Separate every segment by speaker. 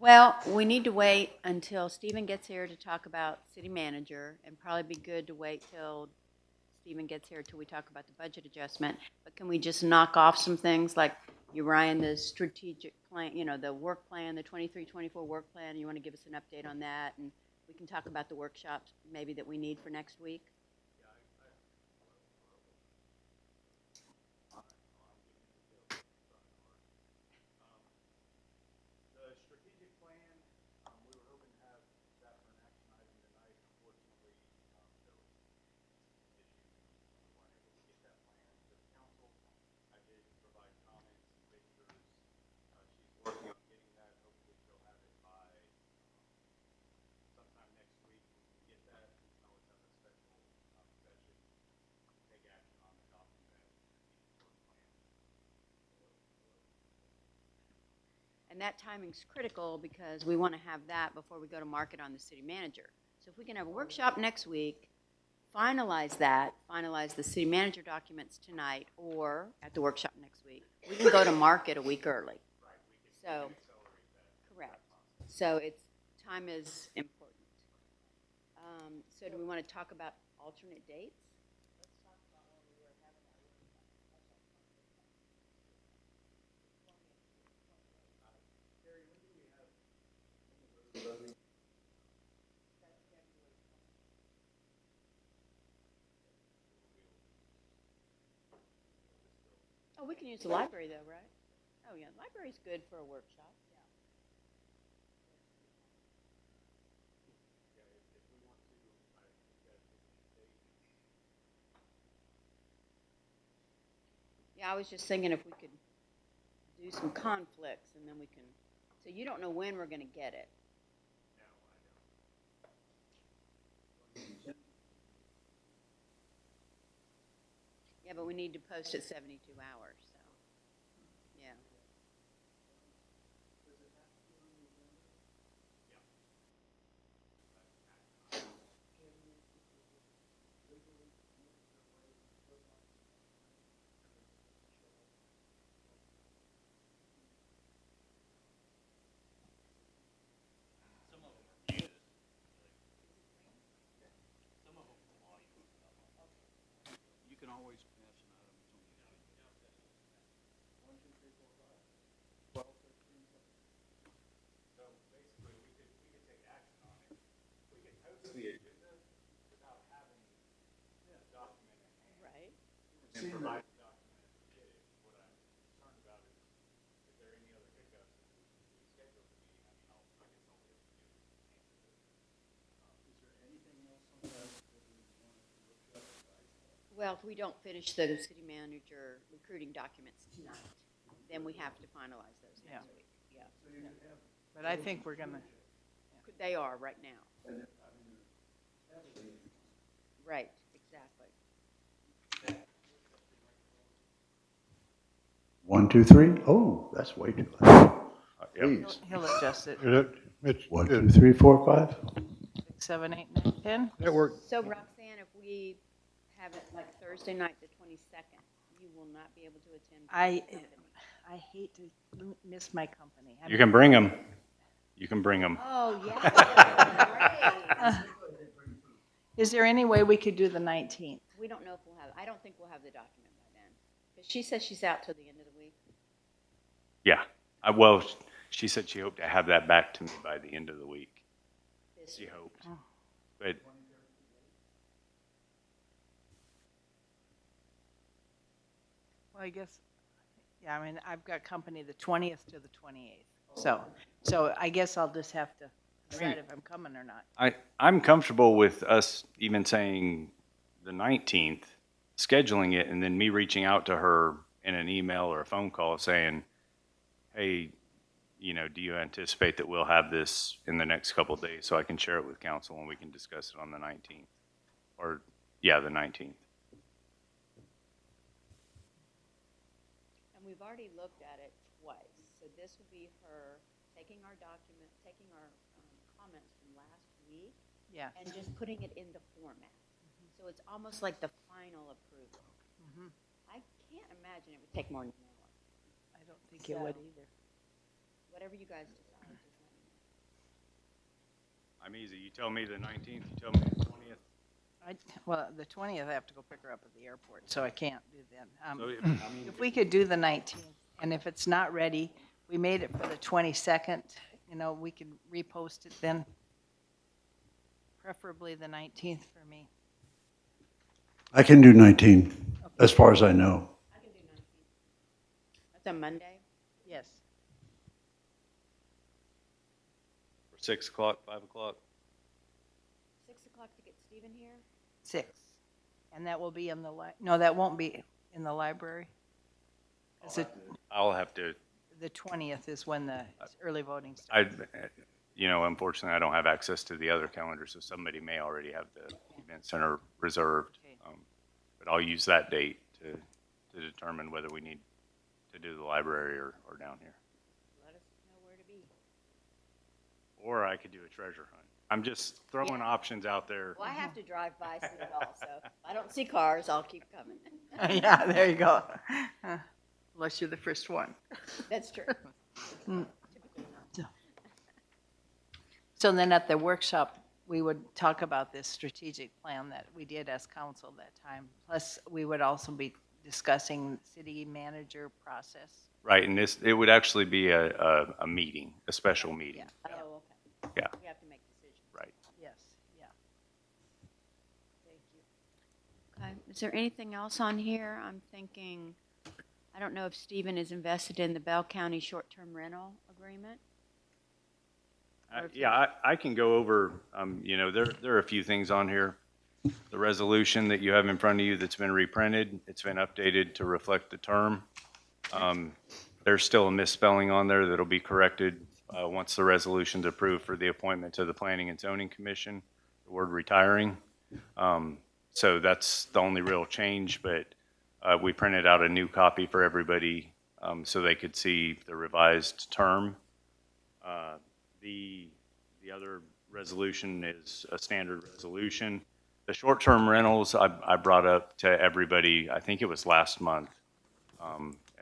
Speaker 1: Well, we need to wait until Stephen gets here to talk about city manager, and probably be good to wait till Stephen gets here till we talk about the budget adjustment. But can we just knock off some things like Ryan, the strategic plan, the work plan, the 23-24 work plan? You want to give us an update on that? And we can talk about the workshops maybe that we need for next week.
Speaker 2: The strategic plan, we were hoping to have that for an action item tonight. Unfortunately, there was some issues and we weren't able to get that plan to the council. I did provide comments and pictures. She's working on getting that. Hopefully she'll have it by sometime next week. We can get that. We can always have a special session to take action on the document strategic work plan.
Speaker 1: And that timing's critical because we want to have that before we go to market on the city manager. So if we can have a workshop next week, finalize the city manager documents tonight or at the workshop next week, we can go to market a week early. So, correct. So time is important. So do we want to talk about alternate dates? Oh, we can use the library though, right? Oh yeah, the library's good for a workshop. Yeah, I was just thinking if we could do some conflicts and then we can, so you don't know when we're going to get it. Yeah, but we need to post it 72 hours, so, yeah.
Speaker 2: You can always pass an item. It's on the agenda. 1, 2, 3, 4, 5. 12, 13, 17. So basically, we could take action on it. We could post the agenda without having the document in hand.
Speaker 1: Right.
Speaker 2: And provide the document as we get it. What I'm concerned about is if there are any other hiccups and we schedule the meeting. I mean, I guess all we have to do is cancel it. Is there anything else on that that we want to look at besides that?
Speaker 1: Well, if we don't finish the city manager recruiting documents tonight, then we have to finalize those next week. Yeah.
Speaker 2: So you have,
Speaker 3: But I think we're going to,
Speaker 1: They are right now. Right, exactly.
Speaker 4: 1, 2, 3. Oh, that's way too loud. Please.
Speaker 3: he'll adjust it.
Speaker 5: It's
Speaker 4: 1, 2, 3, 4, 5.
Speaker 3: 6, 7, 8, 9, 10.
Speaker 5: That worked.
Speaker 1: So Roxanne, if we have it like Thursday night, the 22nd, you will not be able to attend.
Speaker 3: I hate to miss my company.
Speaker 2: You can bring them. You can bring them.
Speaker 1: Oh, yeah.
Speaker 3: Is there any way we could do the 19th?
Speaker 1: We don't know if we'll have, I don't think we'll have the document by then. Because she says she's out till the end of the week.
Speaker 2: Yeah. Well, she said she hoped to have that back to me by the end of the week.
Speaker 1: This
Speaker 2: She
Speaker 1: week.
Speaker 2: hoped. But
Speaker 3: Well, I guess, yeah, I mean, I've got company the 20th to the 28th. So I guess I'll just have to decide if I'm coming or not.
Speaker 2: I'm comfortable with us even saying the 19th, scheduling it, and then me reaching out to her in an email or a phone call saying, hey, do you anticipate that we'll have this in the next couple of days so I can share it with council and we can discuss it on the 19th? Or, yeah, the 19th.
Speaker 1: And we've already looked at it twice. So this will be her taking our comments from last week
Speaker 3: Yeah.
Speaker 1: and just putting it in the format. So it's almost like the final approval.
Speaker 3: Mhm.
Speaker 1: I can't imagine it would take more than an hour.
Speaker 3: I don't think it would either.
Speaker 1: Whatever you guys decide, just let me know.
Speaker 2: I'm easy. You tell me the 19th, you tell me the 20th.
Speaker 3: Well, the 20th, I have to go pick her up at the airport, so I can't do then.
Speaker 2: So, I mean,
Speaker 3: If we could do the 19th, and if it's not ready, we made it for the 22nd, we could repost it then. Preferably the 19th for me.
Speaker 4: I can do 19, as far as I know.
Speaker 1: I can do 19. That's a Monday?
Speaker 3: Yes.
Speaker 2: for 6 o'clock, 5 o'clock.
Speaker 1: 6 o'clock to get Stephen here?
Speaker 3: 6. And that will be in the no, that won't be in the library. Is it,
Speaker 2: I'll have to,
Speaker 3: the 20th is when the early voting starts.
Speaker 2: unfortunately, I don't have access to the other calendar, so somebody may already have the event center reserved.
Speaker 3: Okay.
Speaker 2: But I'll use that date to determine whether we need to do the library or down here.
Speaker 1: Let us know where to be.
Speaker 2: Or I could do a treasure hunt. I'm just throwing options out there.
Speaker 1: Well, I have to drive by City Hall, so if I don't see cars, I'll keep coming.
Speaker 3: Yeah, there you go. Unless you're the first one.
Speaker 1: That's true. Typically not.
Speaker 3: So then at the workshop, we would talk about this strategic plan that we did as council that time. Plus, we would also be discussing city manager process.
Speaker 2: Right, and it would actually be a meeting, a special meeting.
Speaker 1: Oh, okay.
Speaker 2: Yeah.
Speaker 1: We have to make decisions.
Speaker 2: Right.
Speaker 3: Yes, yeah. Thank you.
Speaker 1: Okay, is there anything else on here? I'm thinking, I don't know if Stephen is invested in the Bell County short-term rental agreement?
Speaker 2: Yeah, I can go over, there are a few things on here. The resolution that you have in front of you that's been reprinted, it's been updated to reflect the term. There's still a misspelling on there that'll be corrected once the resolution's approved for the appointment to the Planning and Zoning Commission, the word retiring. So that's the only real change, but we printed out a new copy for everybody so they could see the revised term. The other resolution is a standard resolution. The short-term rentals, I brought up to everybody, I think it was last month.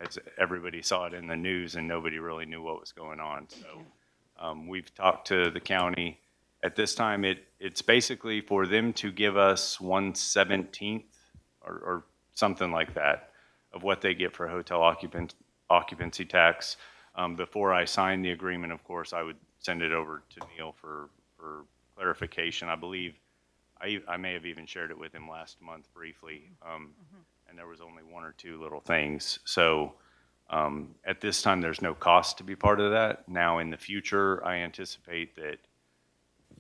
Speaker 2: As everybody saw it in the news and nobody really knew what was going on. So we've talked to the county. At this time, it's basically for them to give us 1/17 or something like that of what they get for hotel occupancy tax. Before I sign the agreement, of course, I would send it over to Neil for clarification. I believe I may have even shared it with him last month briefly, and there was only one or two little things. So at this time, there's no cost to be part of that. Now, in the future, I anticipate that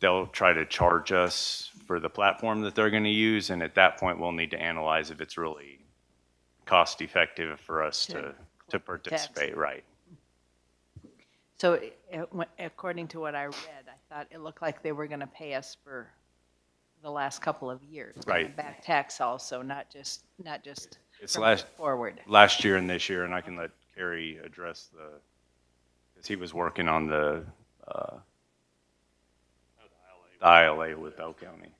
Speaker 2: they'll try to charge us for the platform that they're going to use, and at that point, we'll need to analyze if it's really cost effective for us to participate. Right.
Speaker 3: So according to what I read, I thought it looked like they were going to pay us for the last couple of years.
Speaker 2: Right.
Speaker 3: Back tax also, not just
Speaker 2: It's
Speaker 3: from forward.
Speaker 2: last year and this year, and I can let Kerry address because he was working on the ILA with Bell County.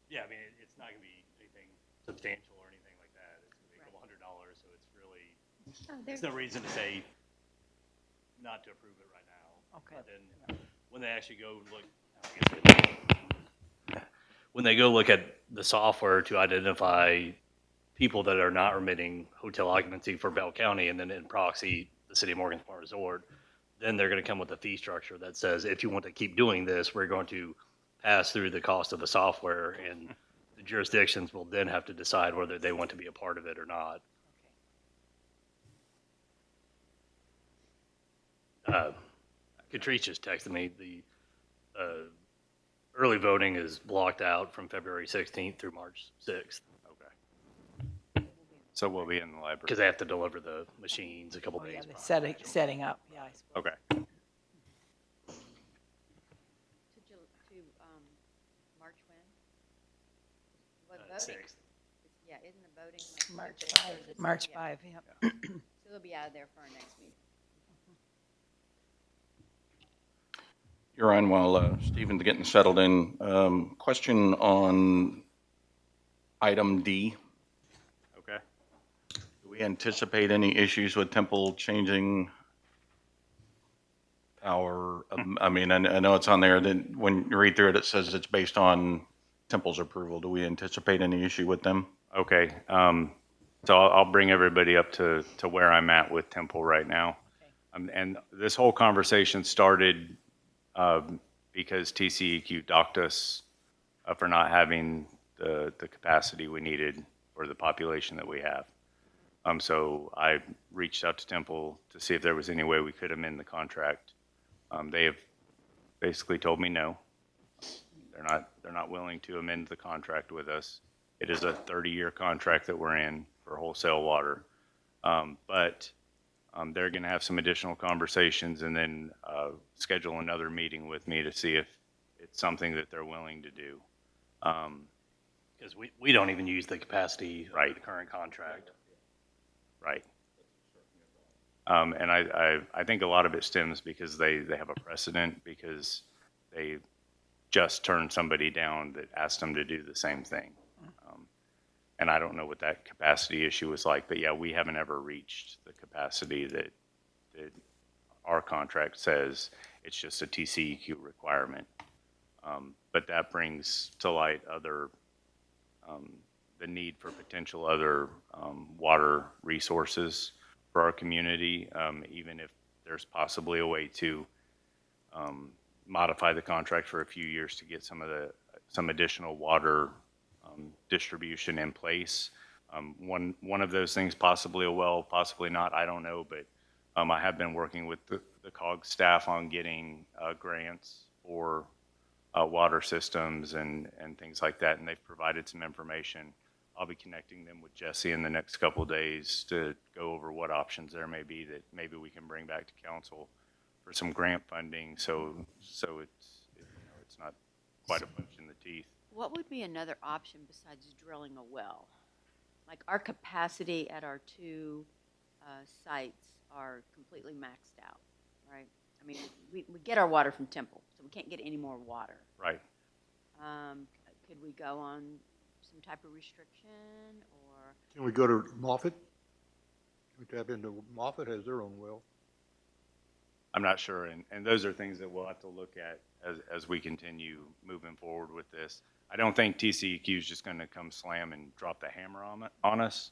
Speaker 5: Yeah, I mean, it's not gonna be anything substantial or anything like that. It's gonna be a couple $100, so it's really, there's no reason to say not to approve it right now.
Speaker 3: Okay.
Speaker 5: But then, when they actually go look, when they go look at the software to identify people that are not remitting hotel occupancy for Bell County and then in proxy, the city of Morgan's Point Resort, then they're gonna come with a fee structure that says, if you want to keep doing this, we're going to pass through the cost of the software, and the jurisdictions will then have to decide whether they want to be a part of it or not. Catrice just texted me, the early voting is blocked out from February 16th through March 6th,
Speaker 2: Okay. So we'll be in the library.
Speaker 5: because they have to deliver the machines a couple
Speaker 3: Oh, yeah,
Speaker 5: days.
Speaker 3: the setting up, yeah, I suppose.
Speaker 2: Okay.
Speaker 1: To March when? What voting?
Speaker 5: 6th.
Speaker 1: Yeah, isn't the voting like?
Speaker 3: March
Speaker 1: Tuesday,
Speaker 3: 5,
Speaker 1: Thursday?
Speaker 3: March
Speaker 1: Yeah.
Speaker 3: 5, yeah.
Speaker 1: So they'll be out of there for our next meeting.
Speaker 6: You're on while Stephen's getting settled in. Question on item D.
Speaker 2: Okay.
Speaker 6: Do we anticipate any issues with Temple changing Our, I mean, I know it's on there, then when you read through it, it says it's based on Temple's approval. Do we anticipate any issue with them?
Speaker 2: Okay, so I'll bring everybody up to where I'm at with Temple right now. And this whole conversation started because TCEQ docked us for not having the capacity we needed for the population that we have. So I reached out to Temple to see if there was any way we could amend the contract. They have basically told me no. They're not willing to amend the contract with us. It is a 30-year contract that we're in for wholesale water. But they're going to have some additional conversations and then schedule another meeting with me to see if it's something that they're willing to do.
Speaker 5: Because we don't even use the capacity of
Speaker 2: Right.
Speaker 5: the current contract.
Speaker 2: Right. And I think a lot of it stems because they have a precedent because they just turned somebody down that asked them to do the same thing. And I don't know what that capacity issue was like, but yeah, we haven't ever reached the capacity that our contract says. It's just a TCEQ requirement. But that brings to light the need for potential other water resources for our community, even if there's possibly a way to modify the contract for a few years to get some additional water distribution in place. One of those things, possibly a well, possibly not, I don't know, but I have been working with the COG staff on getting grants for water systems and things like that, and they've provided some information. I'll be connecting them with Jesse in the next couple of days to go over what options there may be that maybe we can bring back to council for some grant funding, so it's not quite a punch in the teeth.
Speaker 1: What would be another option besides drilling a well? Like our capacity at our two sites are completely maxed out, right? I mean, we get our water from Temple, so we can't get any more water.
Speaker 2: Right.
Speaker 1: Could we go on some type of restriction or?
Speaker 7: Can we go to Moffett? Can we tap into Moffett has their own well?
Speaker 2: I'm not sure, and those are things that we'll have to look at as we continue moving forward with this. I don't think TCEQ is just going to come slam and drop the hammer on us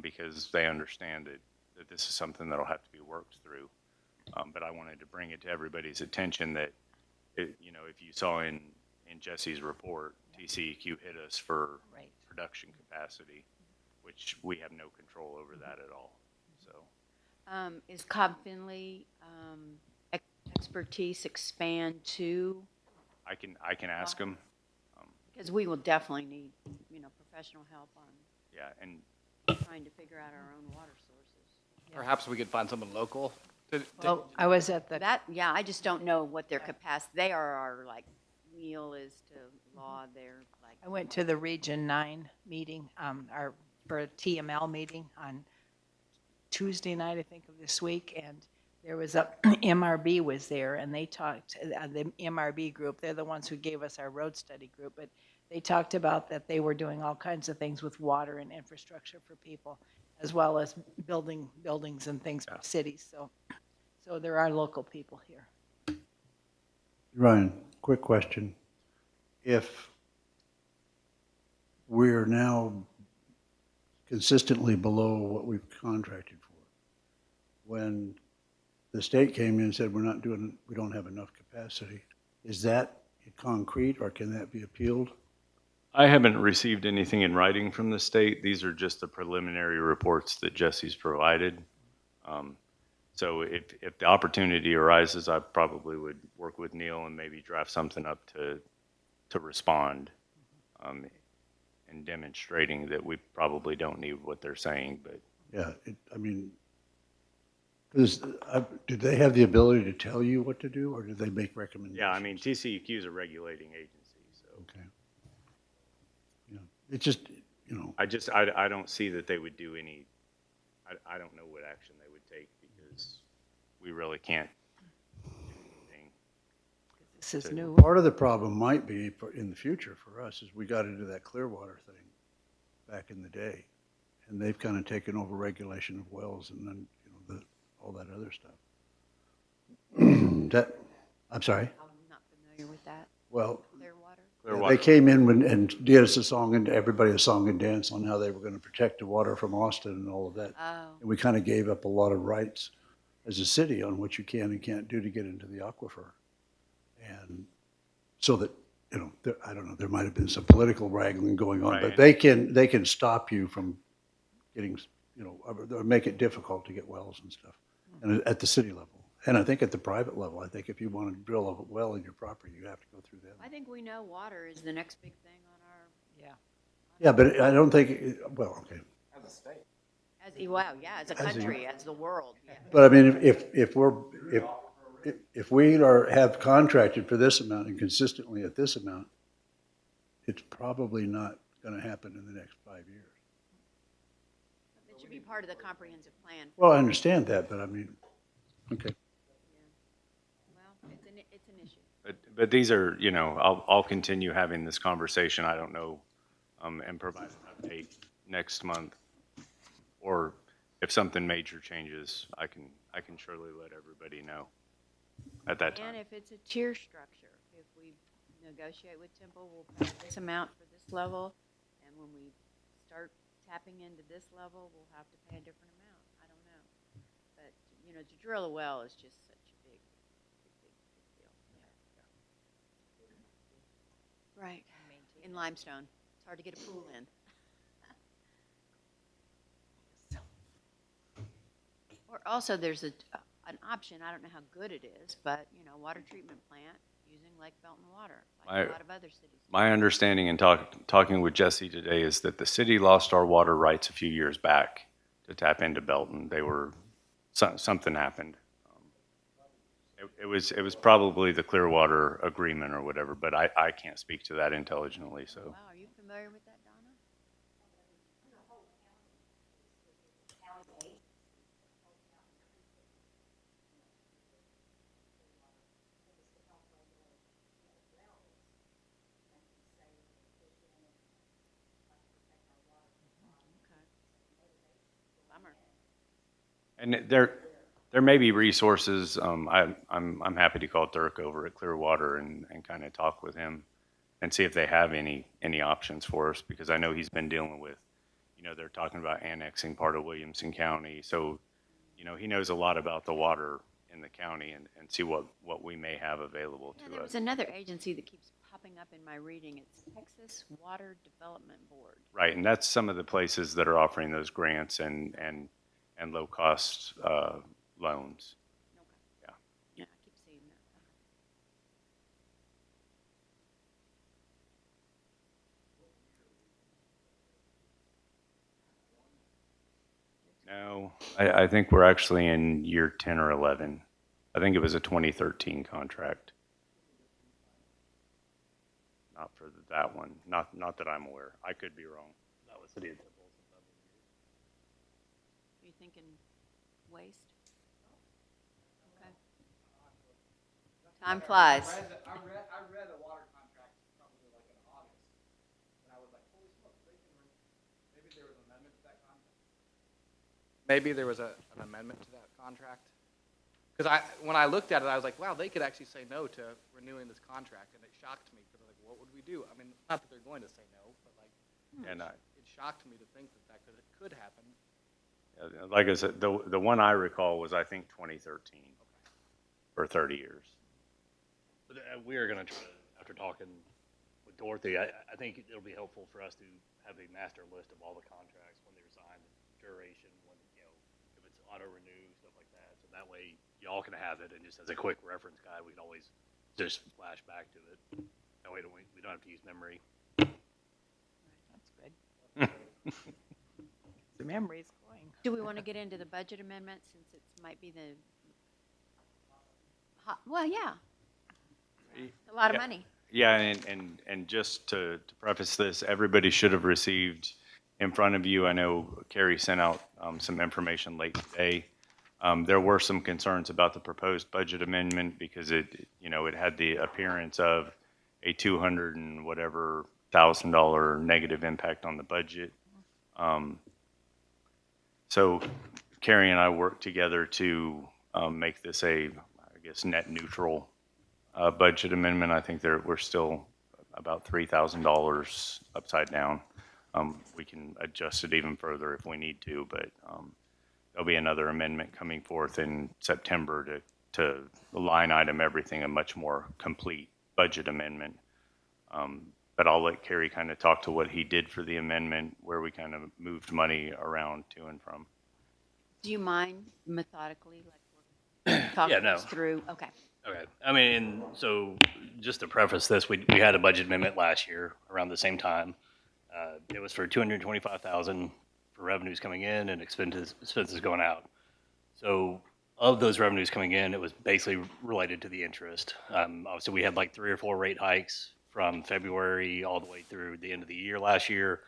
Speaker 2: because they understand that this is something that'll have to be worked through. But I wanted to bring it to everybody's attention that, if you saw in Jesse's report, TCEQ hit us for
Speaker 3: Right.
Speaker 2: production capacity, which we have no control over that at all. So.
Speaker 1: Is Cobb Finley expertise expand to?
Speaker 2: I can ask them.
Speaker 1: Because we will definitely need, professional help on
Speaker 2: Yeah, and
Speaker 1: trying to figure out our own water sources.
Speaker 8: Perhaps we could find someone local.
Speaker 3: Well, I was at the,
Speaker 1: I just don't know what their capacity, they are our, wheel is to law, they're like.
Speaker 3: I went to the Region 9 meeting, for a TML meeting on Tuesday night, I think, of this week, and there was MRB was there, and they talked, the MRB group, they're the ones who gave us our road study group, but they talked about that they were doing all kinds of things with water and infrastructure for people, as well as buildings and things for cities, so there are local people here.
Speaker 4: Ryan, quick question. If we're now consistently below what we've contracted for, when the state came in and said we don't have enough capacity, is that concrete or can that be appealed?
Speaker 2: I haven't received anything in writing from the state. These are just the preliminary reports that Jesse's provided. So if the opportunity arises, I probably would work with Neil and maybe draft something up to respond and demonstrating that we probably don't need what they're saying. But
Speaker 4: Yeah, do they have the ability to tell you what to do or do they make recommendations?
Speaker 2: yeah, I mean, TCEQ is a regulating agency, so
Speaker 4: Okay. Yeah, it's just,
Speaker 2: I don't see that they would do any. I don't know what action they would take because we really can't do anything.
Speaker 3: This is new.
Speaker 4: part of the problem might be in the future for us is we got into that Clearwater thing back in the day. And they've kind of taken over regulation of wells and then, all that other stuff. that, I'm sorry,
Speaker 1: I'm not familiar with that.
Speaker 4: well,
Speaker 1: Clearwater?
Speaker 2: Clearwater.
Speaker 4: they came in and did us a song, and everybody a song and dance on how they were going to protect the water from Austin and all of that.
Speaker 1: Oh,
Speaker 4: And we kind of gave up a lot of rights as a city on what you can and can't do to get into the aquifer. And so that, I don't know, there might have been some political wrangling going on, but
Speaker 2: Right.
Speaker 4: they can stop you from getting, or make it difficult to get wells and stuff. And at the city level. And I think at the private level, I think if you want to drill a well in your property, you have to go through them.
Speaker 1: I think we know water is the next big thing on our,
Speaker 3: Yeah.
Speaker 4: Yeah, but I don't think, well, okay.
Speaker 1: wow, yeah, as a country, as the world, yeah.
Speaker 4: But I mean, if we have contracted for this amount and consistently at this amount, it's probably not going to happen in the next 5 years.
Speaker 1: It should be part of the comprehensive plan.
Speaker 4: Well, I understand that, but I mean, okay.
Speaker 1: Well, it's an issue.
Speaker 2: But these are, I'll continue having this conversation. I don't know, and provide an update next month. Or if something major changes, I can surely let everybody know at that time.
Speaker 1: And if it's a tier structure, if we negotiate with Temple, we'll pay this amount for this level, and when we start tapping into this level, we'll have to pay a different amount. I don't know. But, to drill a well is just such a big deal. Right, in limestone. It's hard to get a pool in. Or also, there's an option, I don't know how good it is, but, water treatment plant using Lake Belton water, like a lot of other cities.
Speaker 2: My understanding in talking with Jesse today is that the city lost our water rights a few years back to tap into Belton. Something happened. It was probably the Clearwater agreement or whatever, but I can't speak to that intelligently, so.
Speaker 1: Wow, are you familiar with that, Donna? Bummer.
Speaker 2: And there may be resources. I'm happy to call Dirk over at Clearwater and kind of talk with him and see if they have any options for us, because I know he's been dealing with, they're talking about annexing part of Williamson County. So, he knows a lot about the water in the county and see what we may have available
Speaker 1: Yeah,
Speaker 2: to
Speaker 1: there
Speaker 2: us.
Speaker 1: was another agency that keeps popping up in my reading. It's Texas Water Development Board.
Speaker 2: Right, and that's some of the places that are offering those grants and low cost loans. Yeah.
Speaker 1: Yeah, I keep seeing that.
Speaker 2: No, I think we're actually in year 10 or 11. I think it was a 2013 contract. Not for that one, not that I'm aware. I could be wrong.
Speaker 5: That was City of Temple.
Speaker 1: Are you thinking waste? Okay. Time flies.
Speaker 8: I read a water contract probably like in August, and I was like, holy smokes, maybe there was an amendment to that contract. Maybe there was an amendment to that contract. Because when I looked at it, I was like, wow, they could actually say no to renewing this contract, and it shocked me, because I was like, what would we do? I mean, not that they're going to say no, but like,
Speaker 2: And
Speaker 8: it shocked me to think that could happen.
Speaker 2: like I said, the one I recall was, I think, 2013 for 30 years.
Speaker 5: But we are going to try to, after talking with Dorothy, I think it'll be helpful for us to have a master list of all the contracts, when they were signed, the duration, when, if it's auto renew, stuff like that. So that way y'all can have it, and just as a quick reference guide, we can always just flash back to it. That way we don't have to use memory.
Speaker 3: That's good. The memory's going.
Speaker 1: Do we want to get into the budget amendment, since it might be the, well, yeah, a lot of
Speaker 2: Yeah.
Speaker 1: money.
Speaker 2: Yeah, and just to preface this, everybody should have received in front of you. I know Carrie sent out some information late today. There were some concerns about the proposed budget amendment because it had the appearance of a $200 and whatever $1,000 negative impact on the budget. So Carrie and I worked together to make this guess, net neutral budget amendment. I think we're still about $3,000 upside down. We can adjust it even further if we need to, but there'll be another amendment coming forth in September to line item everything, a much more complete budget amendment. But I'll let Kerry kind of talk to what he did for the amendment, where we kind of moved money around to and from.
Speaker 1: Do you mind methodically, like, talking
Speaker 5: no.
Speaker 1: us through? Okay.
Speaker 5: Okay. I mean, so just to preface this, we had a budget amendment last year around the same time. It was for 225,000 for revenues coming in and expenses going out. So of those revenues coming in, it was basically related to the interest. Obviously, we had like 3 or 4 rate hikes from February all the way through the end of the year last year.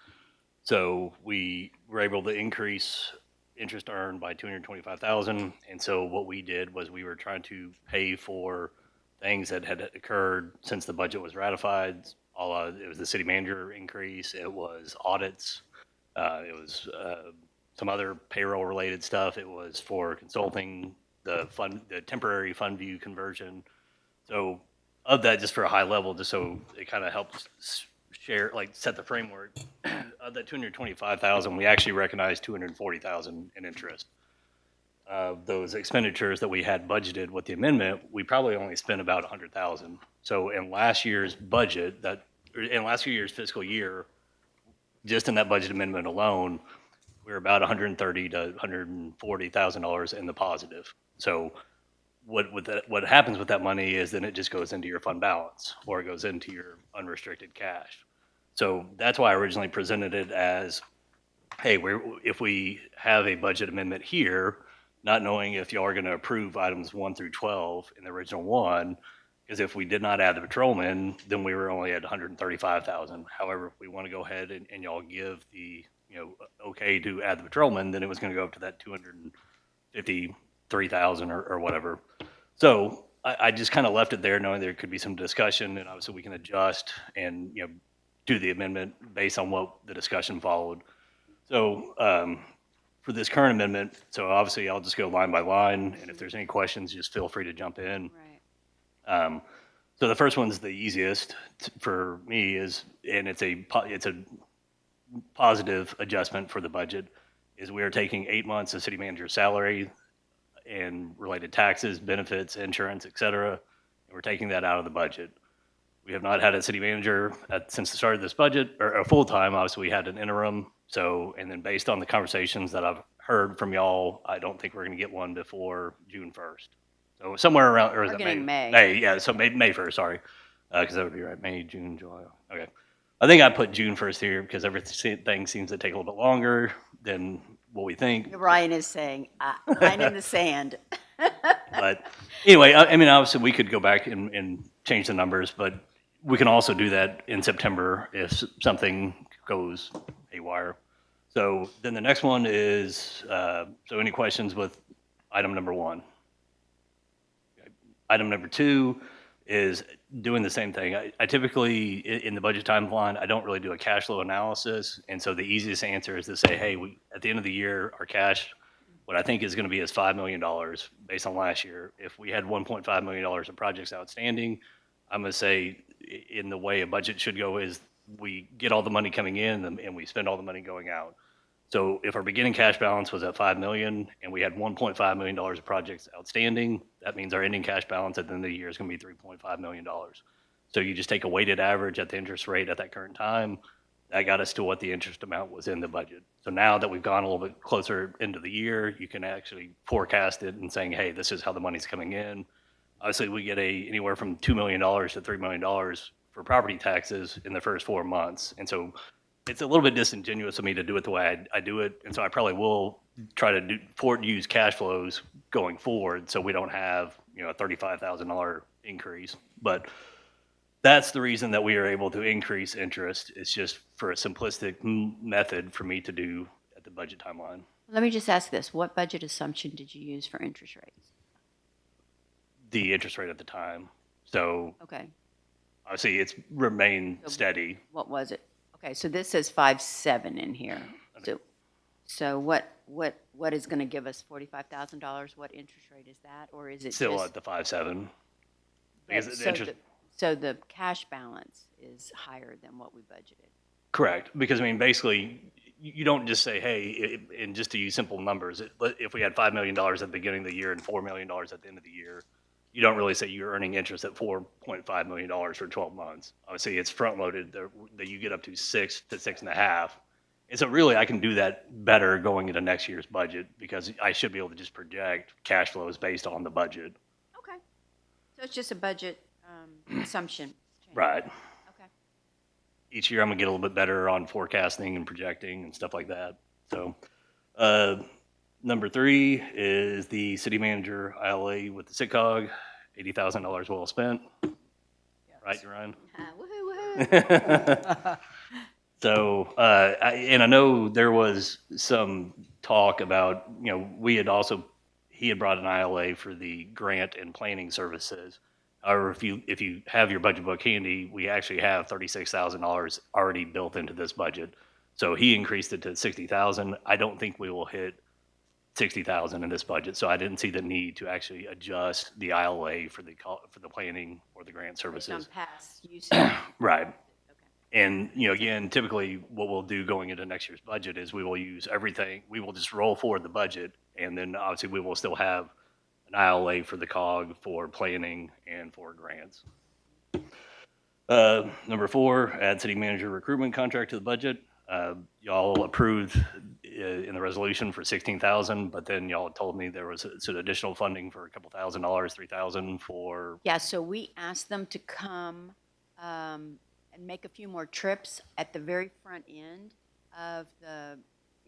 Speaker 5: So we were able to increase interest earned by 225,000. And so what we did was we were trying to pay for things that had occurred since the budget was ratified. It was the city manager increase. It was audits. It was some other payroll related stuff. It was for consulting, the temporary fund view conversion. So of that, just for a high level, just so it kind of helps share, like set the framework. Of that 225,000, we actually recognized 240,000 in interest. Those expenditures that we had budgeted with the amendment, we probably only spent about 100,000. So in last year's budget, in last year's fiscal year, just in that budget amendment alone, we're about $130,000 to $140,000 in the positive. So what happens with that money is then it just goes into your fund balance or it goes into your unrestricted cash. So that's why I originally presented it as, hey, if we have a budget amendment here, not knowing if y'all are going to approve items 1 through 12 in the original one, because if we did not add the patrolman, then we were only at 135,000. However, if we want to go ahead and y'all give the okay to add the patrolman, then it was going to go up to that 253,000 or whatever. So I just kind of left it there, knowing there could be some discussion, and obviously we can adjust and do the amendment based on what the discussion followed. So for this current amendment, so obviously I'll just go line by line, and if there's any questions, just feel free to jump in.
Speaker 1: Right.
Speaker 5: So the first one's the easiest for me and it's a positive adjustment for the budget, is we are taking 8 months of city manager's salary and related taxes, benefits, insurance, et cetera, and we're taking that out of the budget. We have not had a city manager since the start of this budget, or a full-time. Obviously, we had an interim. So, and then based on the conversations that I've heard from y'all, I don't think we're going to get one before June 1st. So somewhere around, or is
Speaker 1: We're
Speaker 5: it
Speaker 1: getting May.
Speaker 5: May, yeah. So May 1st, sorry, because that would be right. May, June, July. Okay. I think I put June 1st here because everything seems to take a little bit longer than what we think.
Speaker 1: Ryan is saying, line in the sand.
Speaker 5: But anyway, I mean, obviously we could go back and change the numbers, but we can also do that in September if something goes haywire. So then the next one is, so any questions with item number 1? Item number 2 is doing the same thing. I typically, in the budget timeline, I don't really do a cash flow analysis. And so the easiest answer is to say, hey, at the end of the year, our cash, what I think is going to be is $5 million based on last year. If we had $1.5 million of projects outstanding, I'm going to say in the way a budget should go is we get all the money coming in and we spend all the money going out. So if our beginning cash balance was at $5 million and we had $1.5 million of projects outstanding, that means our ending cash balance at the end of the year is going to be $3.5 million. So you just take a weighted average at the interest rate at that current time. That got us to what the interest amount was in the budget. So now that we've gone a little bit closer into the year, you can actually forecast it and saying, hey, this is how the money's coming in. Obviously, we get anywhere from $2 million to $3 million for property taxes in the first 4 months. And so it's a little bit disingenuous of me to do it the way I do it. And so I probably will try to use cash flows going forward so we don't have a $35,000 increase. But that's the reason that we are able to increase interest. It's just for a simplistic method for me to do at the budget timeline.
Speaker 1: Let me just ask this. What budget assumption did you use for interest rates?
Speaker 5: The interest rate at the time. So
Speaker 1: Okay.
Speaker 5: obviously it's remained
Speaker 1: So-
Speaker 5: steady.
Speaker 1: What was it? Okay, so this says 5.7 in here. So what what is gonna give us $45,000? What interest rate is that? Or is it
Speaker 5: Still
Speaker 1: just?
Speaker 5: at the 5.7.
Speaker 1: but
Speaker 5: Because the
Speaker 1: so
Speaker 5: interest,
Speaker 1: So the cash balance is higher than what we budgeted.
Speaker 5: correct. Because I mean, basically, you don't just say, hey, and just to use simple numbers, if we had $5 million at the beginning of the year and $4 million at the end of the year, you don't really say you're earning interest at $4.5 million for 12 months. Obviously, it's front loaded that you get up to 6 to 6.5. And so really, I can do that better going into next year's budget because I should be able to just project cash flows based on the budget.
Speaker 1: Okay. So it's just a budget assumption change.
Speaker 5: Right.
Speaker 1: Okay.
Speaker 5: Each year I'm gonna get a little bit better on forecasting and projecting and stuff like that. So, number 3 is the city manager ILA with the SITCOG, $80,000 well spent. Right, Ryan?
Speaker 1: Woohoo, woohoo.
Speaker 5: So, and I know there was some talk about, he had brought an ILA for the grant and planning services. However, if you have your budget book handy, we actually have $36,000 already built into this budget. So he increased it to 60,000. I don't think we will hit 60,000 in this budget, so I didn't see the need to actually adjust the ILA for the planning or the grant
Speaker 1: Based on
Speaker 5: services.
Speaker 1: past usage.
Speaker 5: Right.
Speaker 1: Okay.
Speaker 5: And, again, typically what we'll do going into next year's budget is we will use everything, we will just roll forward the budget, and then obviously we will still have an ILA for the COG, for planning, and for grants. Number 4, add city manager recruitment contract to the budget. Y'all approved in the resolution for 16,000, but then y'all told me there was some additional funding for a couple $1,000, 3,000 for,
Speaker 1: Yeah, so we asked them to come and make a few more trips at the very front end of the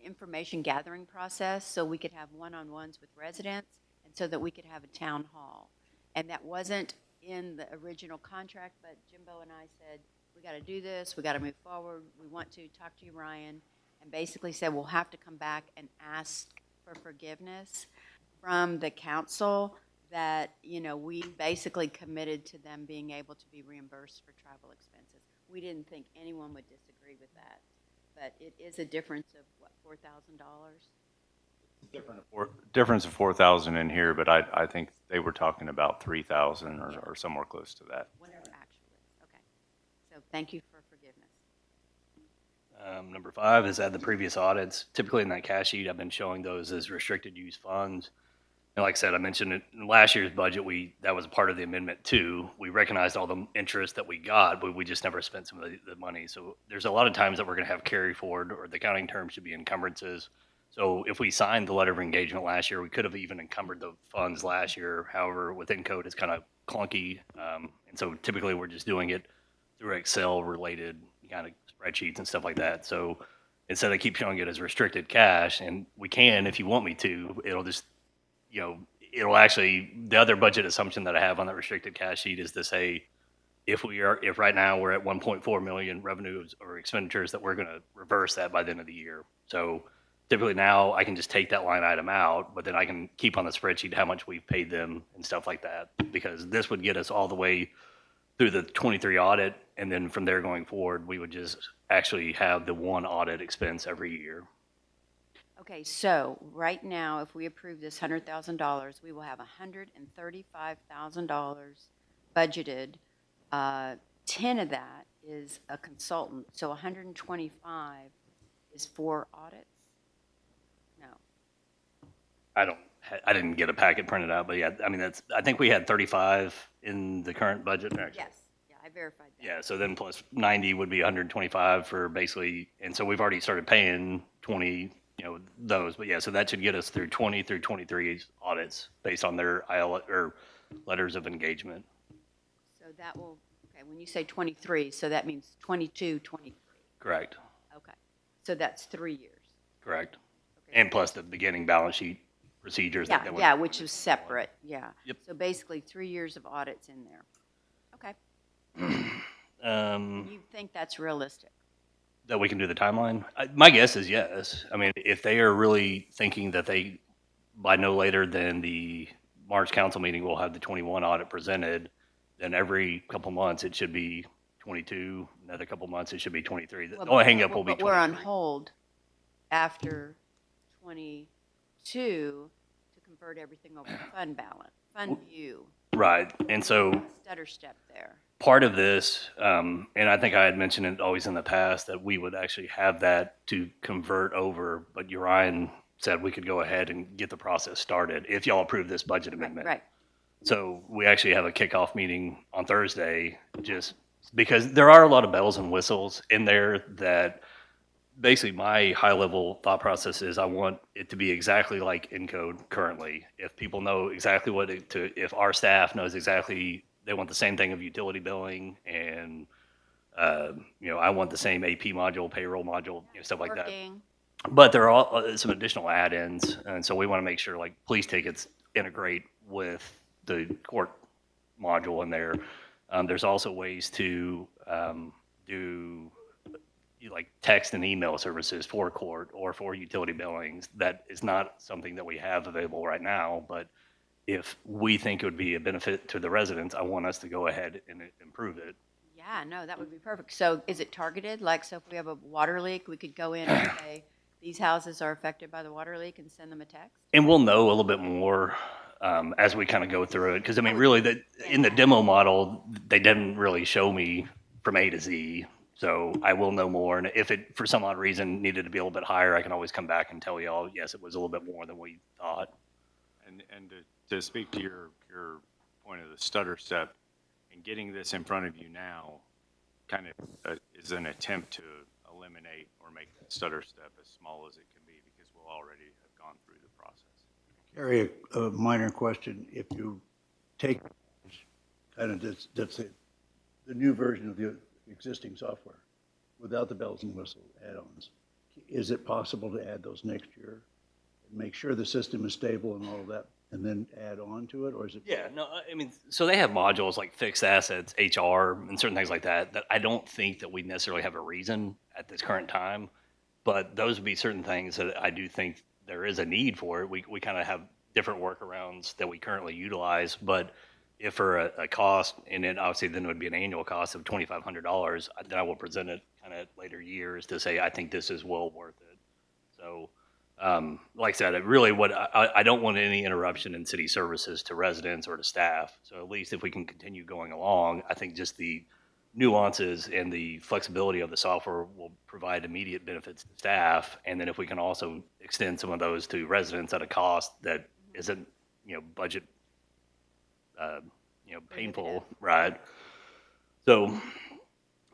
Speaker 1: information gathering process so we could have one-on-ones with residents and so that we could have a town hall. And that wasn't in the original contract, but Jimbo and I said, we got to do this, we got to move forward, we want to talk to you, Ryan, and basically said we'll have to come back and ask for forgiveness from the council that, we basically committed to them being able to be reimbursed for travel expenses. We didn't think anyone would disagree with that, but it is a difference of, what, $4,000?
Speaker 2: Difference of 4,000 in here, but I think they were talking about 3,000 or somewhere close to that.
Speaker 1: Whatever actually. Okay. So thank you for forgiveness.
Speaker 5: number 5 is add the previous audits. Typically in that cash sheet, I've been showing those as restricted use funds. And like I said, I mentioned it in last year's budget, that was a part of the amendment too. We recognized all the interest that we got, but we just never spent some of the money. So there's a lot of times that we're going to have carry forward, or the accounting term should be encumbrances. So if we signed the letter of engagement last year, we could have even encumbered the funds last year. However, within code, it's kind of clunky. And so typically we're just doing it through Excel related kind of spreadsheets and stuff like that. So instead I keep showing it as restricted cash, and we can, if you want me to, it'll just, it'll actually, the other budget assumption that I have on that restricted cash sheet is to say, if right now we're at 1.4 million revenues or expenditures, that we're going to reverse that by the end of the year. So typically now I can just take that line item out, but then I can keep on the spreadsheet how much we've paid them and stuff like that, because this would get us all the way through the 23 audit. And then from there going forward, we would just actually have the one audit expense every year.
Speaker 1: Okay, so right now, if we approve this $100,000, we will have $135,000 budgeted. 10 of that is a consultant, so 125 is for audits? No.
Speaker 5: I didn't get a packet printed out, but yeah, I mean, I think we had 35 in the current budget. Actually.
Speaker 1: Yes, yeah, I verified that.
Speaker 5: Yeah, so then plus 90 would be 125 for basically, and so we've already started paying 20, those. But yeah, so that should get us through 20 through 23 audits based on their or letters of engagement.
Speaker 1: So that will, okay, when you say 23, so that means 22, 23.
Speaker 5: Correct,
Speaker 1: Okay, so that's 3 years.
Speaker 5: correct.
Speaker 1: Okay.
Speaker 5: And plus the beginning balance sheet procedures.
Speaker 1: Yeah,
Speaker 5: that would-
Speaker 1: yeah, which is separate, yeah.
Speaker 5: Yep.
Speaker 1: So basically 3 years of audits in there. Okay, you think that's realistic?
Speaker 5: That we can do the timeline? My guess is yes. I mean, if they are really thinking that they, by no later than the March council meeting, will have the 21 audit presented, then every couple months it should be 22, another couple months it should be 23. The only hang up will be
Speaker 1: But we're on
Speaker 5: 23.
Speaker 1: hold after 20, to convert everything over to fund balance, fund view,
Speaker 5: Right. And so
Speaker 1: stutter step there.
Speaker 5: part of this, and I think I had mentioned it always in the past, that we would actually have that to convert over, but Urian said we could go ahead and get the process started if y'all approve this budget amendment.
Speaker 1: Right.
Speaker 5: So we actually have a kickoff meeting on Thursday, just because there are a lot of bells and whistles in there that basically my high level thought process is I want it to be exactly like Encode currently. If people know exactly if our staff knows exactly, they want the same thing of utility billing and, I want the same AP module, payroll module, stuff like that.
Speaker 1: Working.
Speaker 5: But there are some additional add-ins, and so we want to make sure like police tickets integrate with the court module in there. There's also ways to do like text and email services for court or for utility billings. That is not something that we have available right now, but if we think it would be a benefit to the residents, I want us to go ahead and improve it.
Speaker 1: Yeah, no, that would be perfect. So is it targeted? Like, so if we have a water leak, we could go in and say, these houses are affected by the water leak and send them a text?
Speaker 5: And we'll know a little bit more as we kind of go through it. Because, I mean, really, in the demo model, they didn't really show me from A to Z. So I will know more. And if it, for some odd reason, needed to be a little bit higher, I can always come back and tell y'all, yes, it was a little bit more than we thought.
Speaker 2: And to speak to your point of the stutter step, and getting this in front of you now kind of is an attempt to eliminate or make that stutter step as small as it can be, because we'll already have gone through the process.
Speaker 4: Carrie, a minor question. If you take kind of that's it, the new version of the existing software without the bells and whistles add-ons, is it possible to add those next year? Make sure the system is stable and all of that, and then add on to it, or is it?
Speaker 5: Yeah, no, I mean, so they have modules like fixed assets, HR, and certain things like that, that I don't think that we necessarily have a reason at this current time. But those would be certain things that I do think there is a need for. We kind of have different workarounds that we currently utilize, but if for a cost, and then obviously then it would be an annual cost of $2,500, then I will present it kind of later years to say, I think this is well worth it. So, like I said, I don't want any interruption in city services to residents or to staff. So at least if we can continue going along, I think just the nuances and the flexibility of the software will provide immediate benefits to staff. And then if we can also extend some of those to residents at a cost that isn't, budget, painful, right? So,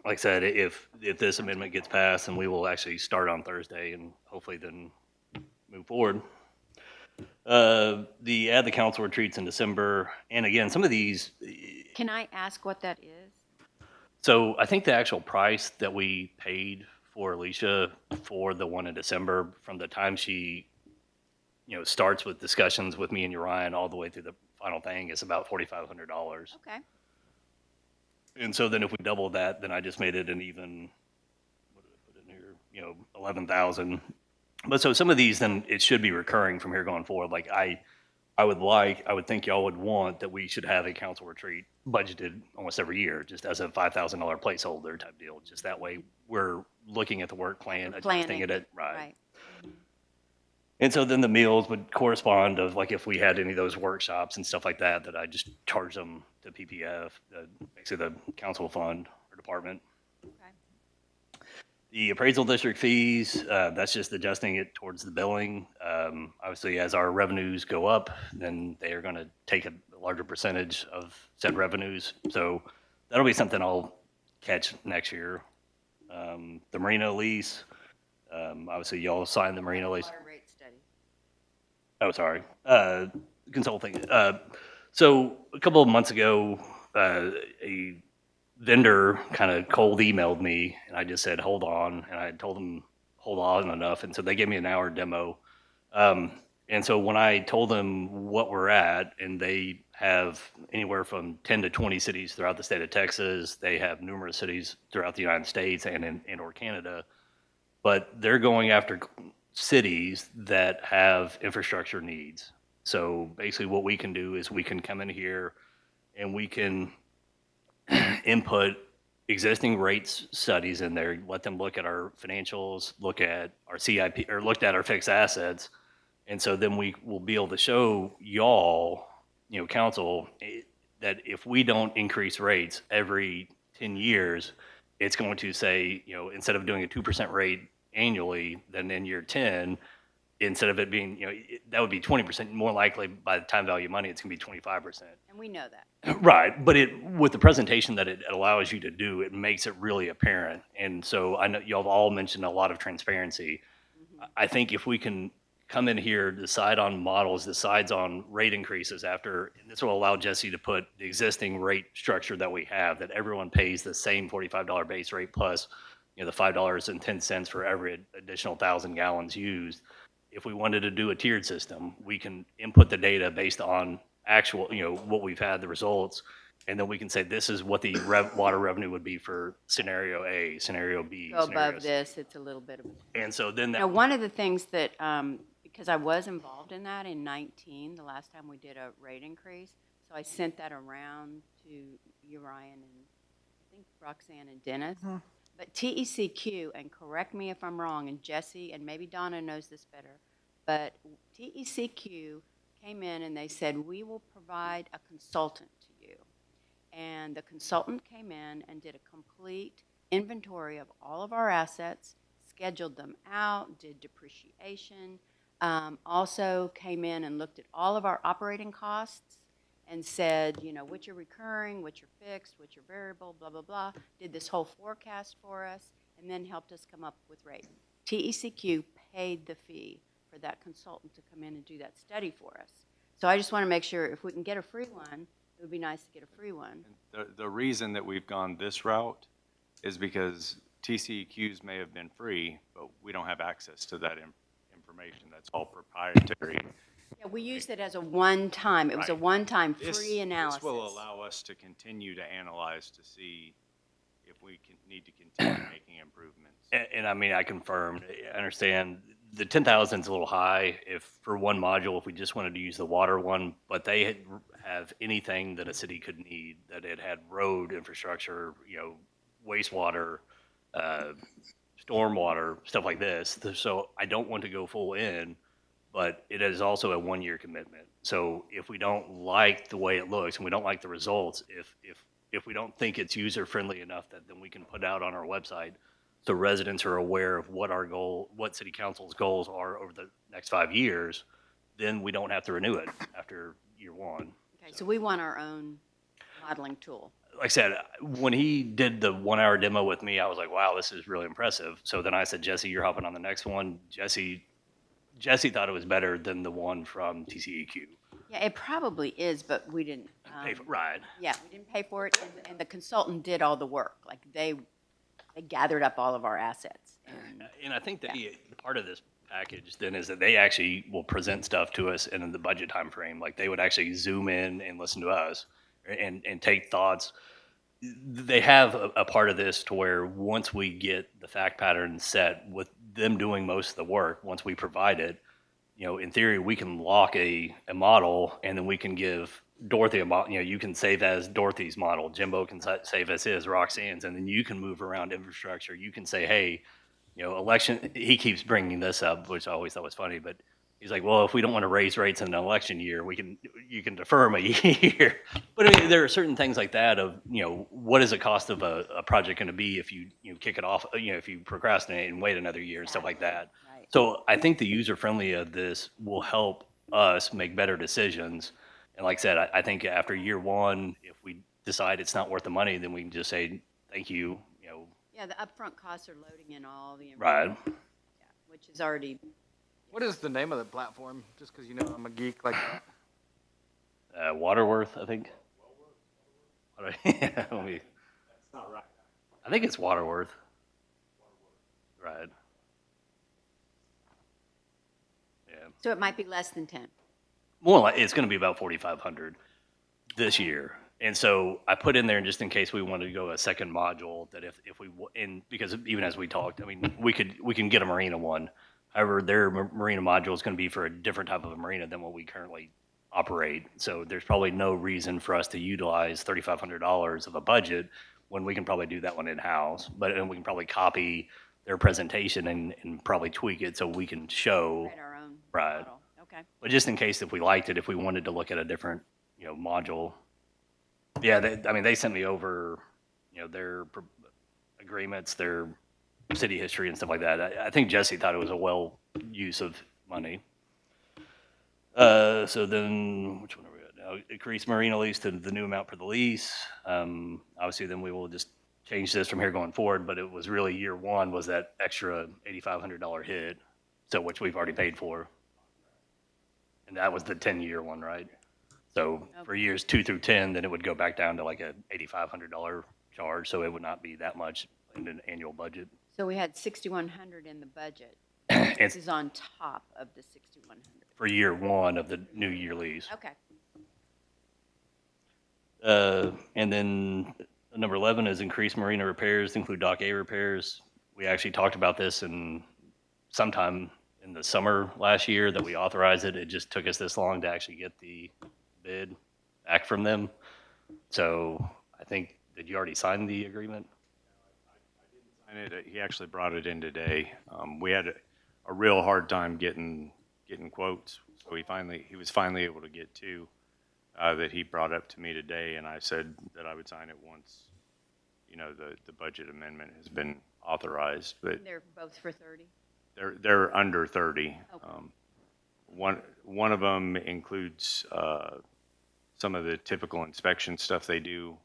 Speaker 5: like I said, if this amendment gets passed, then we will actually start on Thursday and hopefully then move forward. The council retreats in December, and again, some of these.
Speaker 1: Can I ask what that is?
Speaker 5: So I think the actual price that we paid for Alicia for the one in December, from the time she, starts with discussions with me and Urian all the way through the final thing, is about $4,500.
Speaker 1: Okay.
Speaker 5: And so then if we double that, then I just made it an even, what did I put in here? 11,000. But so some of these, then it should be recurring from here going forward. Like I would think y'all would want that we should have a council retreat budgeted almost every year, just as a $5,000 placeholder type deal. Just that way we're looking at the work plan, adjusting it right. And so then the meals would correspond of like if we had any of those workshops and stuff like that, that I just charge them to PPF, basically the council fund or department.
Speaker 1: Okay.
Speaker 5: The appraisal district fees, that's just adjusting it towards the billing. Obviously, as our revenues go up, then they are going to take a larger percentage of said revenues. So that'll be something I'll catch next year. The marina lease, obviously y'all signed the marina lease.
Speaker 1: Water rate study.
Speaker 5: Oh, sorry. Consulting. So a couple of months ago, a vendor kind of cold emailed me, and I just said, hold on. And I told them, hold on enough. And so they gave me an hour demo. And so when I told them what we're at, and they have anywhere from 10 to 20 cities throughout the state of Texas, they have numerous cities throughout the United States and or Canada, but they're going after cities that have infrastructure needs. So basically what we can do is we can come in here and we can input existing rates studies in there, let them look at our financials, look at our CIP, or looked at our fixed assets, And so then we will be able to show y'all, council, that if we don't increase rates every 10 years, it's going to say, instead of doing a 2% rate annually, then in year 10, instead of it being, that would be 20%, more likely by the time value of money, it's going to be 25%.
Speaker 1: And we know that.
Speaker 5: Right, but with the presentation that it allows you to do, it makes it really apparent. And so I know y'all have all mentioned a lot of transparency. I think if we can come in here, decide on models, decides on rate increases after, this will allow Jesse to put the existing rate structure that we have, that everyone pays the same $45 base rate plus, the $5.10 for every additional 1,000 gallons used. If we wanted to do a tiered system, we can input the data based on actual, what we've had, the results, and then we can say this is what the water revenue would be for scenario A, scenario B.
Speaker 1: Go
Speaker 5: scenario
Speaker 1: above
Speaker 5: C.
Speaker 1: this, it's a little bit of,
Speaker 5: And so then that.
Speaker 1: now, one of the things that, because I was involved in that in 19, the last time we did a rate increase, so I sent that around to you, Ryan, and I think Roxanne and Dennis. But TECQ, and correct me if I'm wrong, and Jesse, and maybe Donna knows this better, but TECQ came in and they said, we will provide a consultant to you. And the consultant came in and did a complete inventory of all of our assets, scheduled them out, did depreciation, also came in and looked at all of our operating costs and said, which are recurring, which are fixed, which are variable, blah, blah, blah, did this whole forecast for us, and then helped us come up with rates. TECQ paid the fee for that consultant to come in and do that study for us. So I just want to make sure if we can get a free one, it would be nice to get a free one.
Speaker 2: The reason that we've gone this route is because TCEQs may have been free, but we don't have access to that information. That's all proprietary.
Speaker 1: Yeah, we used it as a one-time, it was a
Speaker 2: Right.
Speaker 1: one-time
Speaker 2: This-
Speaker 1: free analysis.
Speaker 2: This will allow us to continue to analyze to see if we need to continue making improvements.
Speaker 5: And I mean, I confirmed, I understand the 10,000 is a little high if for one module, if we just wanted to use the water one, but they have anything that a city could need, that it had road infrastructure, wastewater, stormwater, stuff like this. So I don't want to go full in, but it is also a 1-year commitment. So if we don't like the way it looks and we don't like the results, if we don't think it's user friendly enough that then we can put out on our website so residents are aware of what city council's goals are over the next 5 years, then we don't have to renew it after year 1.
Speaker 1: Okay, so we want our own modeling tool.
Speaker 5: Like I said, when he did the 1-hour demo with me, I was like, wow, this is really impressive. So then I said, Jesse, you're hopping on the next one. Jesse thought it was better than the one from TCEQ.
Speaker 1: Yeah, it probably is, but we didn't.
Speaker 5: Right.
Speaker 1: Yeah, we didn't pay for it, and the consultant did all the work. Like, they gathered up all of our assets.
Speaker 5: And I think that part of this package then is that they actually will present stuff to us in the budget time frame. Like they would actually zoom in and listen to us and take thoughts. They have a part of this to where once we get the fact pattern set with them doing most of the work, once we provide it, in theory, we can lock a model and then we can give Dorothy a model. You can save as Dorothy's model. Jimbo can save as his, Roxanne's, and then you can move around infrastructure. You can say, hey, election, he keeps bringing this up, which I always thought was funny, but he's like, well, if we don't want to raise rates in an election year, you can defer them a year. But I mean, there are certain things like that of, what is the cost of a project going to be if you kick it off, if you procrastinate and wait another year and stuff like that.
Speaker 1: Right.
Speaker 5: So I think the user friendly of this will help us make better decisions. And like I said, I think after year 1, if we decide it's not worth the money, then we can just say, thank you,
Speaker 1: Yeah, the upfront costs are loading in all the
Speaker 5: right.
Speaker 1: information. Yeah, which is already,
Speaker 8: What is the name of the platform? Just because I'm a geek like that.
Speaker 5: Waterworth, I think. Let me. That's not right. I think it's Waterworth. Right. Yeah.
Speaker 1: so it might be less than 10.
Speaker 5: More like it's going to be about 4,500 this year. And so I put in there just in case we wanted to go a second module that if we because even as we talked, I mean, we can get a marina one. However, their marina module is going to be for a different type of a marina than what we currently operate. So there's probably no reason for us to utilize $3,500 of a budget when we can probably do that one in-house. But and we can probably copy their presentation and probably tweak it so we can show.
Speaker 1: Write our own
Speaker 5: Right.
Speaker 1: model. Okay.
Speaker 5: But just in case if we liked it, if we wanted to look at a different, module. Yeah, I mean, they sent me over, their agreements, their city history and stuff like that. I think Jesse thought it was a well use of money. So then, which one are we at now? Increase marina lease to the new amount for the lease. Obviously, then we will just change this from here going forward, but it was really year one was that extra $8,500 hit, so which we've already paid for. And that was the 10-year one, right? So for years 2 through 10, then it would go back down to like a $8,500 charge, so it would not be that much in an annual budget.
Speaker 1: So we had 6,100 in the budget. This
Speaker 5: It's
Speaker 1: is on top of the 6,100.
Speaker 5: for year one of the new year lease.
Speaker 1: Okay.
Speaker 5: And then number 11 is increase marina repairs, include dock A repairs. We actually talked about this in sometime in the summer last year that we authorized it. It just took us this long to actually get the bid back from them. So I think, did you already sign the agreement?
Speaker 2: And he actually brought it in today. We had a real hard time getting quotes, so he was finally able to get two that he brought up to me today, and I said that I would sign it once, the budget amendment has been authorized. But
Speaker 1: They're both for 30?
Speaker 2: they're under 30.
Speaker 1: Okay.
Speaker 2: One of them includes some of the typical inspection stuff they do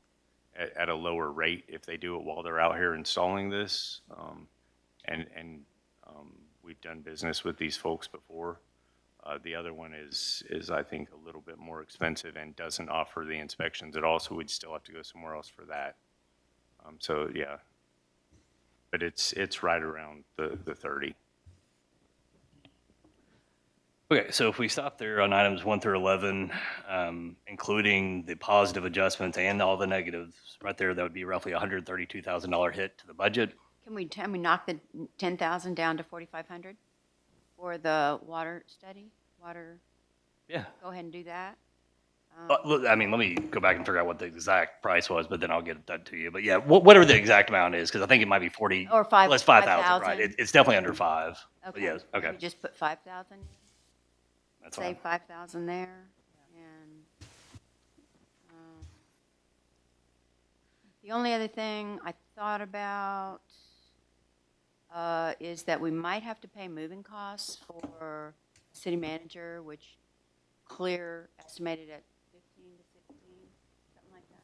Speaker 2: at a lower rate if they do it while they're out here installing this. And we've done business with these folks before. The other one is I think a little bit more expensive and doesn't offer the inspections at all, so we'd still have to go somewhere else for that. So yeah, but it's right around the 30.
Speaker 5: Okay, so if we stop there on items 1 through 11, including the positive adjustments and all the negatives, right there, that would be roughly $132,000 hit to the budget.
Speaker 1: Can we knock the 10,000 down to 4,500 for the water study?
Speaker 5: Yeah.
Speaker 1: Go ahead and do that.
Speaker 5: Look, I mean, let me go back and figure out what the exact price was, but then I'll get that to you. But yeah, whatever the exact amount is, because I think it might be 40.
Speaker 1: Or 5.
Speaker 5: Well, it's 5,000, right? It's definitely under 5. But
Speaker 1: Okay.
Speaker 5: yes, okay.
Speaker 1: We just put 5,000.
Speaker 5: That's
Speaker 1: Say
Speaker 5: fine.
Speaker 1: 5,000 there, and the only other thing I thought about is that we might have to pay moving costs for city manager, which Clear estimated at 15 to 16, something like that.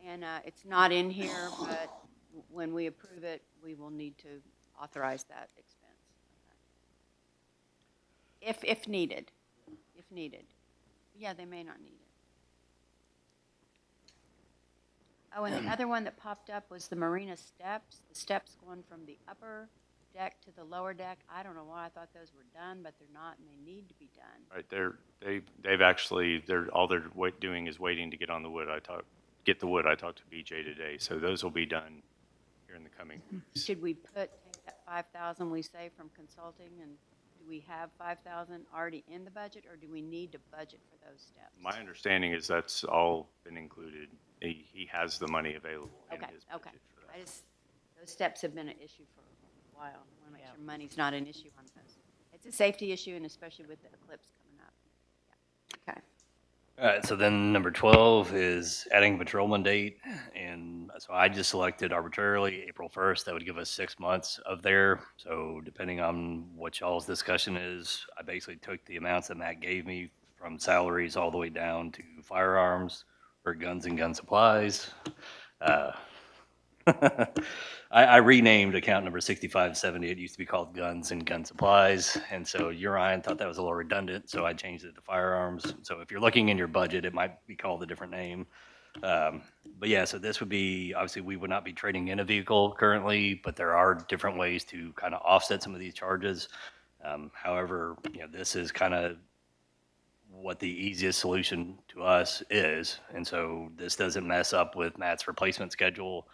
Speaker 1: And it's not in here, but when we approve it, we will need to authorize that expense. If needed, if needed. Yeah, they may not need it. Oh, and the other one that popped up was the marina steps, the steps going from the upper deck to the lower deck. I don't know why I thought those were done, but they're not, and they need to be done.
Speaker 2: Right, they've actually, all they're doing is waiting to get on the wood. I talked to BJ today, so those will be done here in the coming weeks.
Speaker 1: Should we take that 5,000 we saved from consulting, and do we have 5,000 already in the budget, or do we need to budget for those steps?
Speaker 2: My understanding is that's all been included. He has the money available in
Speaker 1: Okay,
Speaker 2: his
Speaker 1: okay.
Speaker 2: budget for that.
Speaker 1: Those steps have been an issue for a while. I want to make sure money's not an issue on those. It's a safety issue, and especially with the eclipse coming up. Yeah. Okay.
Speaker 5: All right, so then number 12 is adding a patrolman date. And so I just selected arbitrarily April 1st. That would give us 6 months of there. So depending on what y'all's discussion is, I basically took the amounts that Matt gave me from salaries all the way down to firearms or guns and gun supplies. I renamed account number 6570. It used to be called Guns and Gun Supplies. And so Urian thought that was a little redundant, so I changed it to firearms. So if you're looking in your budget, it might be called a different name. But yeah, so this would be, obviously, we would not be trading in a vehicle currently, but there are different ways to kind of offset some of these charges. However, this is kind of what the easiest solution to us is. And so this doesn't mess up with Matt's replacement schedule,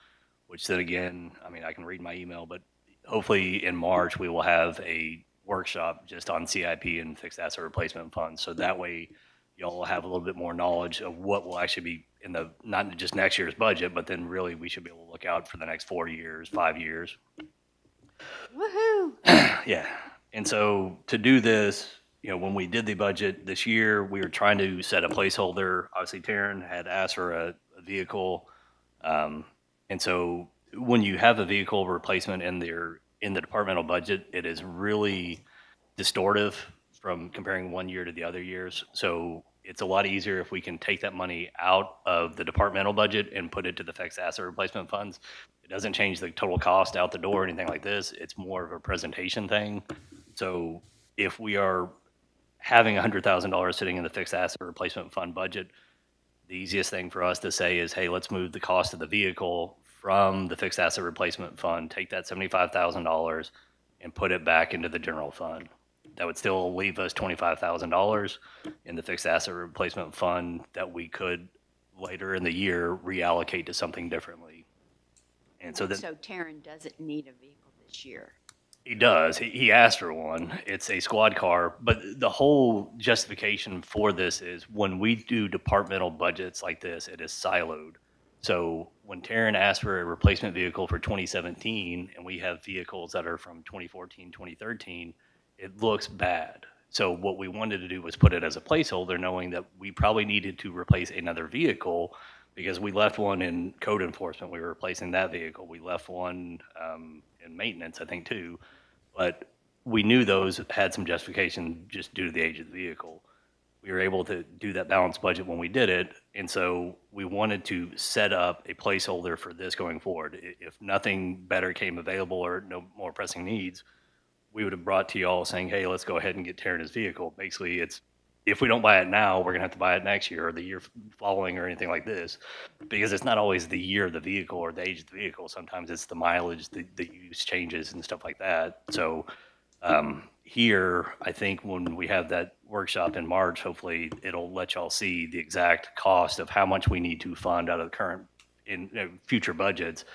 Speaker 5: which then again, I mean, I can read my email, but hopefully in March, we will have a workshop just on CIP and fixed asset replacement funds. So that way y'all will have a little bit more knowledge of what will actually be in the, not just next year's budget, but then really we should be able to look out for the next 4 years, 5 years.
Speaker 1: Woohoo!
Speaker 5: Yeah. And so to do this, when we did the budget this year, we were trying to set a placeholder. Obviously, Taryn had asked for a vehicle. And so when you have a vehicle replacement in the departmental budget, it is really distortive from comparing one year to the other years. So it's a lot easier if we can take that money out of the departmental budget and put it to the fixed asset replacement funds. It doesn't change the total cost out the door or anything like this. It's more of a presentation thing. So if we are having $100,000 sitting in the fixed asset replacement fund budget, the easiest thing for us to say is, hey, let's move the cost of the vehicle from the fixed asset replacement fund, take that $75,000 and put it back into the general fund. That would still leave us $25,000 in the fixed asset replacement fund that we could later in the year reallocate to something differently. And so that
Speaker 1: So Taryn doesn't need a vehicle this year.
Speaker 5: he does. He asked for one. It's a squad car. But the whole justification for this is when we do departmental budgets like this, it is siloed. So when Taryn asked for a replacement vehicle for 2017 and we have vehicles that are from 2014, 2013, it looks bad. So what we wanted to do was put it as a placeholder, knowing that we probably needed to replace another vehicle because we left one in code enforcement. We were replacing that vehicle. We left one in maintenance, I think, too. But we knew those had some justification just due to the age of the vehicle. We were able to do that balanced budget when we did it. And so we wanted to set up a placeholder for this going forward. If nothing better came available or no more pressing needs, we would have brought to y'all saying, hey, let's go ahead and get Taryn his vehicle. Basically, it's if we don't buy it now, we're going to have to buy it next year or the year following or anything like this, because it's not always the year of the vehicle or the age of the vehicle. Sometimes it's the mileage, the use changes and stuff like that. So here, I think when we have that workshop in March, hopefully it'll let y'all see the exact cost of how much we need to fund out of the current in future budgets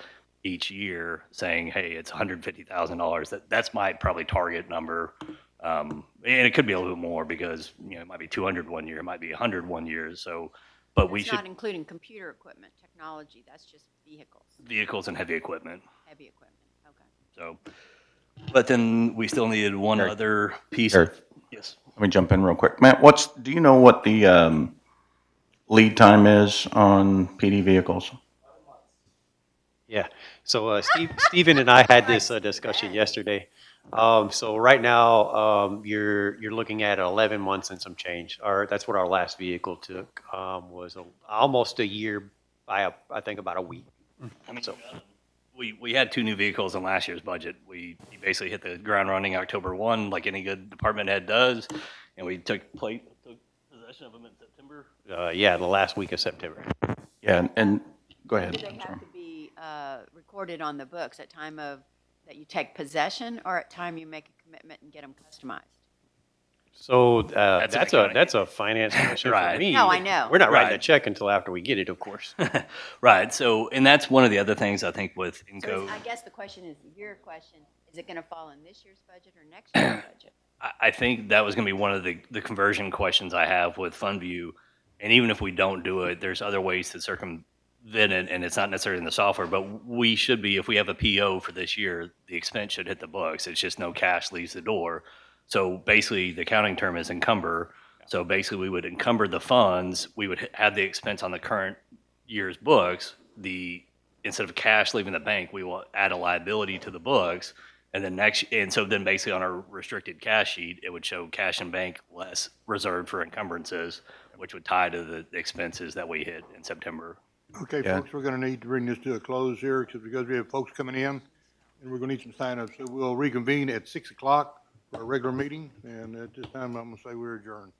Speaker 5: each year, saying, hey, it's $150,000. That's my probably target number. And it could be a little bit more because, it might be 200 one year, it might be 100 one year. So, but we
Speaker 1: It's
Speaker 5: should,
Speaker 1: not including computer equipment, technology, that's just
Speaker 5: vehicles and heavy equipment.
Speaker 1: heavy equipment, okay.
Speaker 5: So, but then we still needed one
Speaker 6: Eric.
Speaker 5: other piece
Speaker 6: Eric.
Speaker 5: of, yes.
Speaker 6: Let me jump in real quick. Matt, do you know what the lead time is on PD vehicles?
Speaker 9: Yeah, so Stephen and I had this discussion yesterday. So right now, you're looking at 11 months and some change. That's what our last vehicle took, was almost a year by, I think, about a week.
Speaker 5: I mean, we had 2 new vehicles in last year's budget. We basically hit the ground running October 1, like any good department head does, and we took possession of them in September.
Speaker 9: Yeah, the last week of September.
Speaker 6: Yeah, and go ahead.
Speaker 1: Do they have to be recorded on the books at time of, that you take possession or at time you make a commitment and get them customized?
Speaker 9: So
Speaker 5: That's an
Speaker 9: that's
Speaker 5: accounting
Speaker 9: a finance question
Speaker 5: Right.
Speaker 9: for me.
Speaker 1: No, I know.
Speaker 9: We're not writing a
Speaker 5: Right.
Speaker 9: check until after we get it, of course.
Speaker 5: Right. So, and that's one of the other things I think with
Speaker 1: So
Speaker 5: Inco.
Speaker 1: I guess the question is, your question, is it going to fall in this year's budget or next year's budget?
Speaker 5: I think that was going to be one of the conversion questions I have with FundView. And even if we don't do it, there's other ways to circumvent it, and it's not necessarily in the software, but we should be, if we have a PO for this year, the expense should hit the books. It's just no cash leaves the door. So basically, the accounting term is encumber. So basically, we would encumber the funds. We would have the expense on the current year's books. Instead of cash leaving the bank, we will add a liability to the books. And then so then basically on our restricted cash sheet, it would show cash and bank less reserved for encumbrances, which would tie to the expenses that we hit in September.
Speaker 7: Okay,
Speaker 6: Yeah.
Speaker 7: folks, we're gonna need to bring this to a close here, because we have folks coming in, and we're gonna need some sign-ups. So we'll reconvene at 6 o'clock for a regular meeting, and at this time, I'm gonna say we're adjourned.